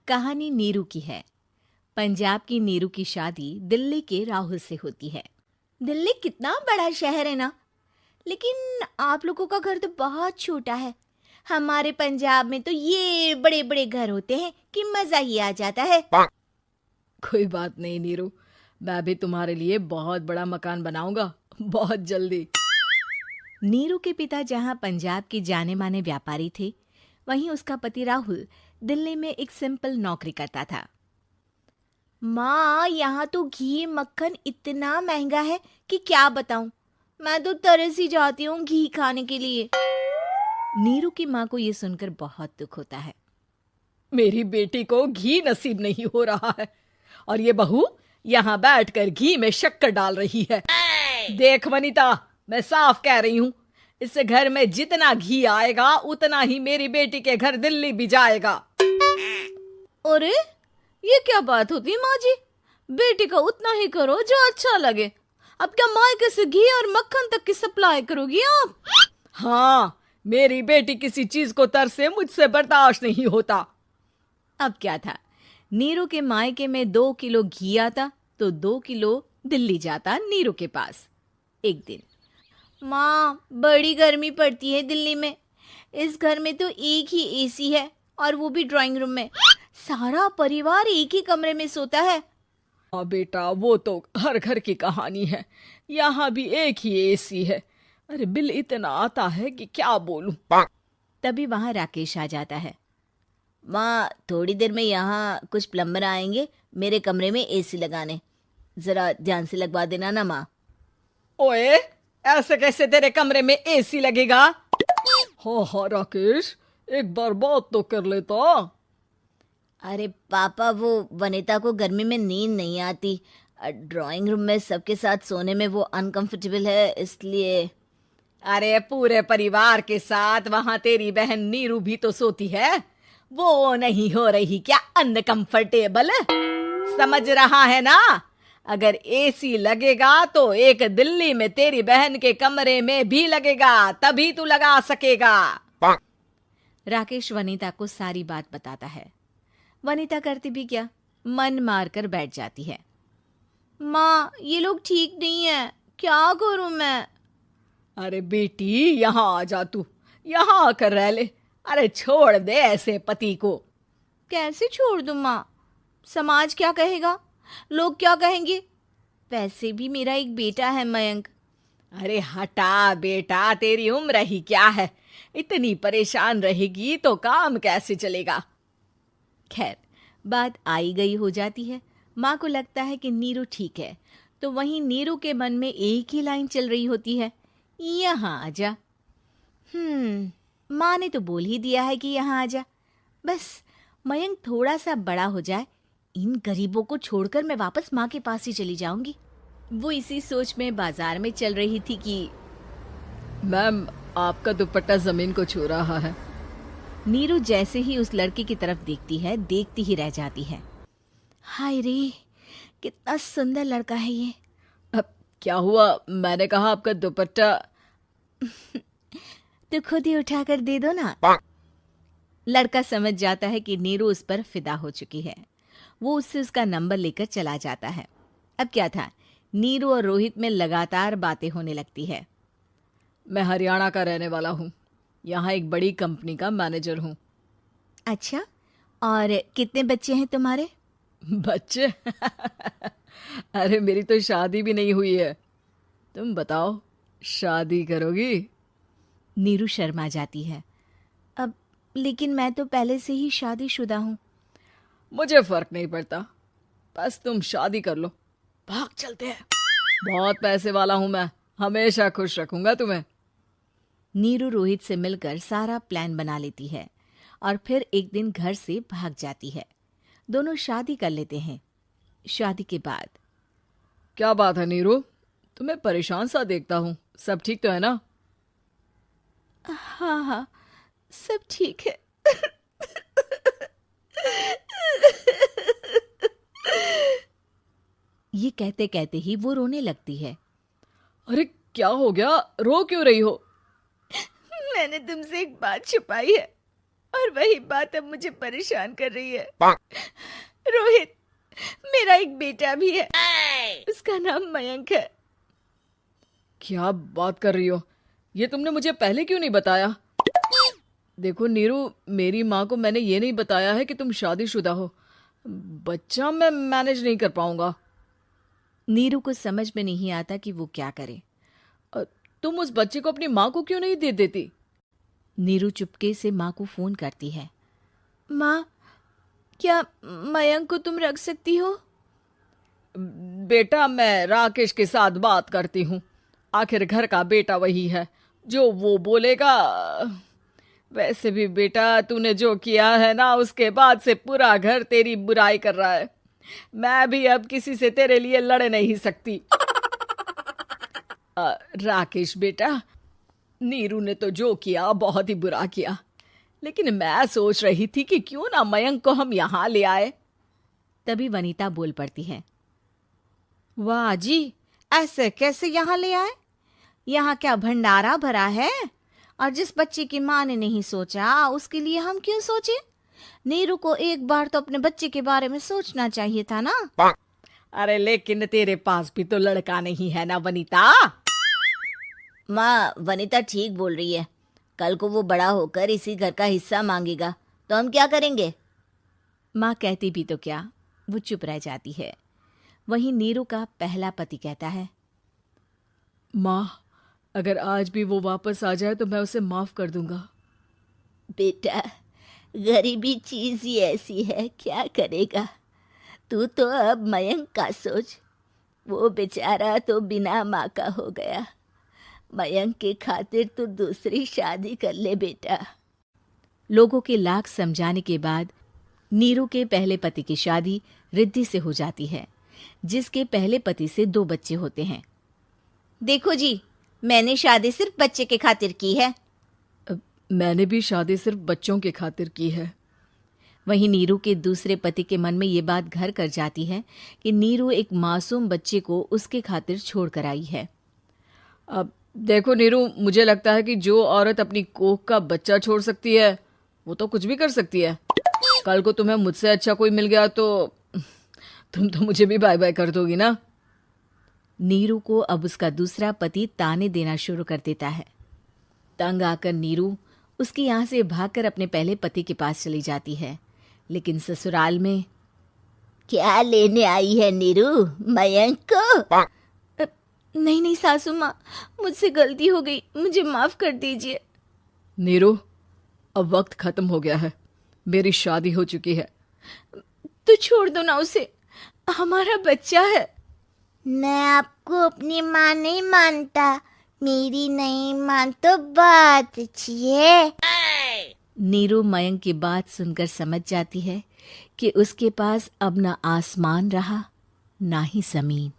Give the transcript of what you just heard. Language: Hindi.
कहानी नीरू की है। पंजाब की नीरू की शादी दिल्ली के राहुल से होती है। दिल्ली कितना बड़ा शहर है ना, लेकिन आप लोगों का घर तो बहुत छोटा है। हमारे पंजाब में तो ये बड़े बड़े घर होते हैं कि मजा ही आ जाता है। कोई बात नहीं नीरू, मैं भी तुम्हारे लिए बहुत बड़ा मकान बनाऊंगा, बहुत जल्दी। नीरू के पिता जहाँ पंजाब के जाने माने व्यापारी थे, वहीं उसका पति राहुल दिल्ली में एक सिंपल नौकरी करता था। माँ, यहाँ तो घी मक्खन इतना महंगा है कि क्या बताऊं। मैं तो तरस ही जाती हूँ घी खाने के लिए। नीरू की माँ को ये सुनकर बहुत दुख होता है। मेरी बेटी को घी नसीब नहीं हो रहा है और ये बहू यहाँ बैठकर घी में शक्कर डाल रही है। देख वनिता, मैं साफ कह रही हूँ, इस घर में जितना घी आएगा उतना ही मेरी बेटी के घर दिल्ली भी जाएगा। अरे ये क्या बात होती है माँ जी? बेटी का उतना ही करो जो अच्छा लगे। अब क्या मायके से घी और मक्खन तक की सप्लाई करोगी आप? हाँ, मेरी बेटी किसी चीज को तरसे मुझसे बर्दाश्त नहीं होता। अब क्या था, नीरू के मायके में 2 किलो घी आता तो 2 किलो दिल्ली जाता नीरू के पास। एक दिन, माँ बड़ी गर्मी पड़ती है दिल्ली में। इस घर में तो एक ही एसी है और वो भी ड्राइंग रूम में। सारा परिवार एक ही कमरे में सोता है। हाँ बेटा, वो तो हर घर की कहानी है। यहाँ भी एक ही एसी है। अरे बिल इतना आता है कि क्या बोलूं। तभी वहां राकेश आ जाता है। माँ, थोड़ी देर में यहाँ कुछ प्लम्बर आएंगे मेरे कमरे में एसी लगाने। जरा ध्यान से लगवा देना ना माँ। ओए, ऐसे कैसे तेरे कमरे में एसी लगेगा? हाँ राकेश, एक बार बात तो कर लेता। अरे पापा, वो वनिता को गर्मी में नींद नहीं आती। ड्राइंग रूम में सबके साथ सोने में वो अनकंफर्टेबल है, इसलिए। अरे पूरे परिवार के साथ वहां तेरी बहन नीरू भी तो सोती है। वो नहीं हो रही क्या अनकंफर्टेबल? समझ रहा है ना? अगर एसी लगेगा तो एक दिल्ली में तेरी बहन के कमरे में भी लगेगा, तभी तू लगा सकेगा। राकेश वनिता को सारी बात बताता है। वनिता करती भी क्या, मन मार कर बैठ जाती है। माँ, ये लोग ठीक नहीं है, क्या करूं मैं? अरे बेटी, यहाँ आ जा, तू यहाँ आकर रह ले। अरे छोड़ दे ऐसे पति को। कैसे छोड़ दूं माँ? समाज क्या कहेगा, लोग क्या कहेंगे? वैसे भी मेरा एक बेटा है मयंक। अरे हटा बेटा, तेरी उम्र ही क्या है? इतनी परेशान रहेगी तो काम कैसे चलेगा? खैर, बात आई गई हो जाती है। माँ को लगता है कि नीरू ठीक है, तो वहीं नीरू के मन में एक ही लाइन चल रही होती है, यहाँ आजा। माँ ने तो बोल ही दिया है कि यहाँ आजा। बस मयंक थोड़ा सा बड़ा हो जाए, इन गरीबों को छोड़कर मैं वापस माँ के पास ही चली जाऊंगी। वो इसी सोच में बाजार में चल रही थी कि मैम, आपका दुपट्टा जमीन को छू रहा है। नीरू जैसे ही उस लड़के की तरफ देखती है, देखती ही रह जाती है। हाय रे, कितना सुंदर लड़का है ये। अब क्या हुआ? मैंने कहा आपका दुपट्टा। तो खुद ही उठाकर दे दो ना। लड़का समझ जाता है कि नीरू उस पर फिदा हो चुकी है। वो उससे उसका नंबर लेकर चला जाता है। अब क्या था, नीरू और रोहित में लगातार बातें होने लगती है। मैं हरियाणा का रहने वाला हूँ, यहाँ एक बड़ी कंपनी का मैनेजर हूँ। अच्छा, और कितने बच्चे हैं तुम्हारे? बच्चे? अरे मेरी तो शादी भी नहीं हुई है। तुम बताओ, शादी करोगी? नीरू शर्मा जाती है। अब लेकिन मैं तो पहले से ही शादीशुदा हूँ। मुझे फर्क नहीं पड़ता, बस तुम शादी कर लो, भाग चलते हैं। बहुत पैसे वाला हूं मैं, हमेशा खुश रखूंगा तुम्हें। नीरू रोहित से मिलकर सारा प्लान बना लेती है और फिर एक दिन घर से भाग जाती है। दोनों शादी कर लेते हैं। शादी के बाद, क्या बात है नीरू, तुम्हें परेशान सा देखता हूँ, सब ठीक तो है ना? हाँ हाँ, सब ठीक है। ये कहते कहते ही वो रोने लगती है। अरे क्या हो गया, रो क्यों रही हो? मैंने तुमसे एक बात छुपाई है और वही बात अब मुझे परेशान कर रही है। रोहित, मेरा एक बेटा भी है, उसका नाम मयंक है। क्या बात कर रही हो? ये तुमने मुझे पहले क्यों नहीं बताया? देखो नीरू, मेरी माँ को मैंने ये नहीं बताया है कि तुम शादीशुदा हो। बच्चा मैं मैनेज नहीं कर पाऊंगा। नीरू को समझ में नहीं आता कि वो क्या करे। तुम उस बच्चे को अपनी माँ को क्यों नहीं दे देती? नीरू चुपके से माँ को फोन करती है। माँ, क्या मयंक को तुम रख सकती हो? बेटा, मैं राकेश के साथ बात करती हूँ। आखिर घर का बेटा वही है, जो वो बोलेगा। वैसे भी बेटा, तूने जो किया है ना, उसके बाद से पूरा घर तेरी बुराई कर रहा है। मैं भी अब किसी से तेरे लिए लड़ नहीं सकती। राकेश बेटा, नीरू ने तो जो किया बहुत ही बुरा किया, लेकिन मैं सोच रही थी कि क्यों ना मयंक को हम यहाँ ले आए। तभी वनीता बोल पड़ती है। वाह जी, ऐसे कैसे यहाँ ले आए? यहाँ क्या भंडारा भरा है? और जिस बच्चे की माँ ने नहीं सोचा, उसके लिए हम क्यों सोचे? नीरू को एक बार तो अपने बच्चे के बारे में सोचना चाहिए था ना। अरे लेकिन तेरे पास भी तो लड़का नहीं है ना वनीता। माँ, वनीता ठीक बोल रही है। कल को वो बड़ा होकर इसी घर का हिस्सा मांगेगा तो हम क्या करेंगे? माँ कहती भी तो क्या, वो चुप रह जाती है। वहीं नीरू का पहला पति कहता है। माँ, अगर आज भी वो वापस आ जाए तो मैं उसे माफ कर दूंगा। बेटा, गरीबी चीज ही ऐसी है, क्या करेगा? तू तो अब मयंक का सोच। वो बेचारा तो बिना माँ का हो गया। मयंक के खातिर तू दूसरी शादी कर ले बेटा। लोगों के लाख समझाने के बाद नीरू के पहले पति की शादी रिद्धि से हो जाती है, जिसके पहले पति से 2 बच्चे होते हैं। देखो जी, मैंने शादी सिर्फ बच्चे के खातिर की है। मैंने भी शादी सिर्फ बच्चों के खातिर की है। वहीं नीरू के दूसरे पति के मन में ये बात घर कर जाती है कि नीरू एक मासूम बच्चे को उसके खातिर छोड़ कर आई है। अब देखो नीरू, मुझे लगता है कि जो औरत अपनी कोख का बच्चा छोड़ सकती है, वो तो कुछ भी कर सकती है। कल को तुम्हें मुझसे अच्छा कोई मिल गया तो तुम तो मुझे भी बाय बाय कर दोगी ना। नीरू को अब उसका दूसरा पति ताने देना शुरू कर देता है। तंग आकर नीरू उसके यहाँ से भागकर अपने पहले पति के पास चली जाती है। लेकिन ससुराल में क्या लेने आई है नीरू, मयंक को? नहीं नहीं सासू माँ, मुझसे गलती हो गई, मुझे माफ कर दीजिए। नीरू, अब वक्त खत्म हो गया है, मेरी शादी हो चुकी है। तो छोड़ दो ना उसे, हमारा बच्चा है। मैं आपको अपनी माँ नहीं मानता, मेरी नहीं मान तो बात अच्छी है। नीरू मयंक की बात सुनकर समझ जाती है कि उसके पास अब ना आसमान रहा ना ही जमीन।